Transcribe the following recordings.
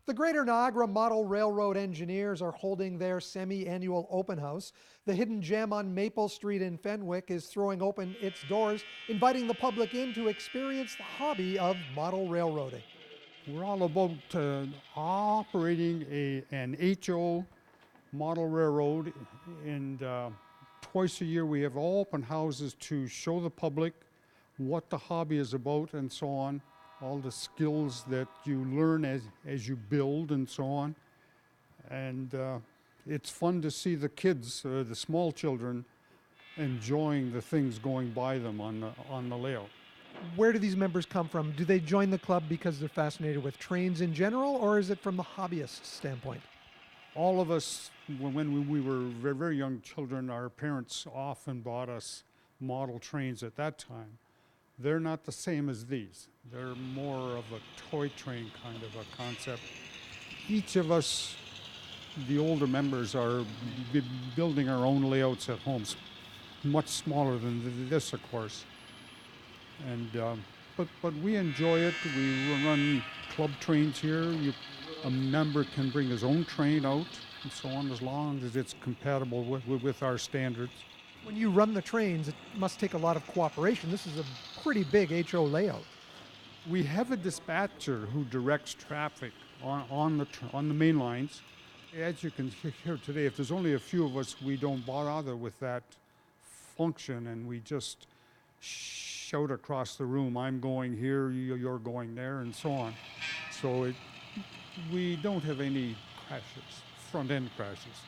The Greater Niagara Model Railroad engineers are holding their semi-annual open house. The hidden gem on Maple Street in Fenwick is throwing open its doors, inviting the public in to experience the hobby of model railroading. We're all about operating an HO model railroad, and twice a year we have open houses to show the public what the hobby is about and so on, all the skills that you learn as you build and so on. And it's fun to see the kids, the small children, enjoying the things going by them on the layout. Where do these members come from? Do they join the club because they're fascinated with trains in general, or is it from the hobbyist standpoint? All of us, when we were very, very young children, our parents often bought us model trains at that time. They're not the same as these. They're more of a toy train kind of a concept. Each of us, the older members, are building our own layouts at homes, much smaller than this, of course. And but we enjoy it. We run club trains here. A member can bring his own train out and so on, as long as it's compatible with our standards. When you run the trains, it must take a lot of cooperation. This is a pretty big HO layout. We have a dispatcher who directs traffic on the main lines. As you can hear today, if there's only a few of us, we don't bother with that function, and we just shout across the room, "I'm going here, you're going there," and so on. So we don't have any crashes, front-end crashes.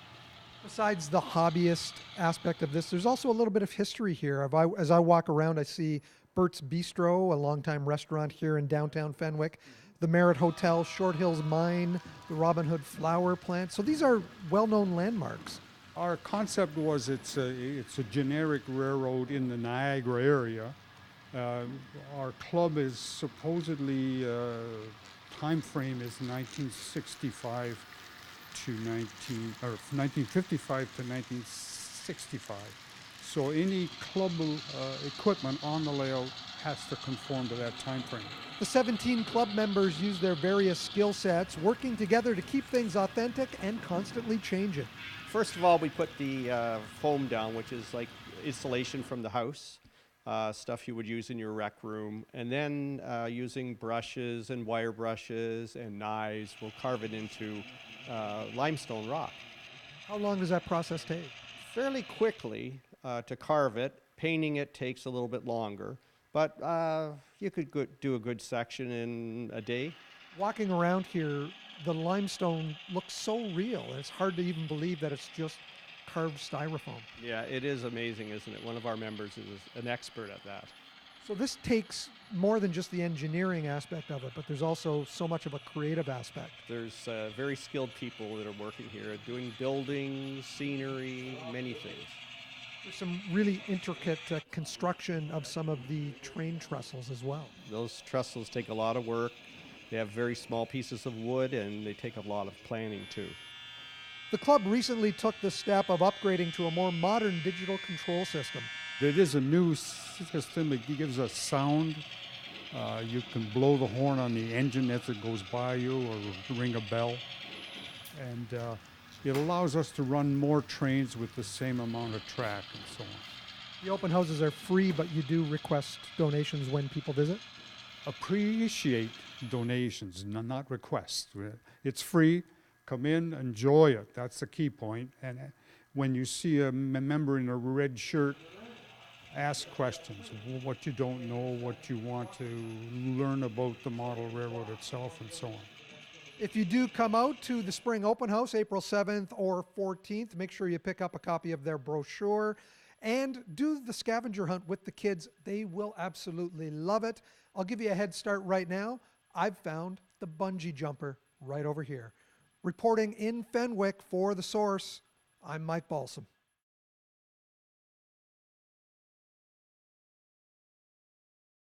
Besides the hobbyist aspect of this, there's also a little bit of history here. As I walk around, I see Bert's Bistro, a longtime restaurant here in downtown Fenwick, the Merritt Hotel, Short Hills Mine, the Robin Hood Flour Plant. So these are well-known landmarks. Our concept was it's a generic railroad in the Niagara area. Our club is supposedly time frame is 1965 to 1955 to 1965. So any club equipment on the layout has to conform to that time frame. The 17 club members use their various skill sets, working together to keep things authentic and constantly changing. First of all, we put the foam down, which is like insulation from the house, stuff you would use in your rec room. And then using brushes and wire brushes and knives, we'll carve it into limestone rock. How long does that process take? Fairly quickly to carve it. Painting it takes a little bit longer, but you could do a good section in a day. Walking around here, the limestone looks so real. It's hard to even believe that it's just carved styrofoam. Yeah, it is amazing, isn't it? One of our members is an expert at that. So this takes more than just the engineering aspect of it, but there's also so much of a creative aspect. There's very skilled people that are working here, doing buildings, scenery, many things. There's some really intricate construction of some of the train trestles as well. Those trestles take a lot of work. They have very small pieces of wood, and they take a lot of planning too. The club recently took the step of upgrading to a more modern digital control system. It is a new system. It gives us sound. You can blow the horn on the engine as it goes by you, or ring a bell. And it allows us to run more trains with the same amount of track and so on. The open houses are free, but you do request donations when people visit? Appreciate donations, not requests. It's free. Come in, enjoy it. That's the key point. And when you see a member in a red shirt, ask questions. What you don't know, what you want to learn about the model railroad itself, and so on. If you do come out to the spring open house, April 7th or 14th, make sure you pick up a copy of their brochure and do the scavenger hunt with the kids. They will absolutely love it. I'll give you a head start right now. I've found the bungee jumper right over here. Reporting in Fenwick for The Source, I'm Mike Balsom.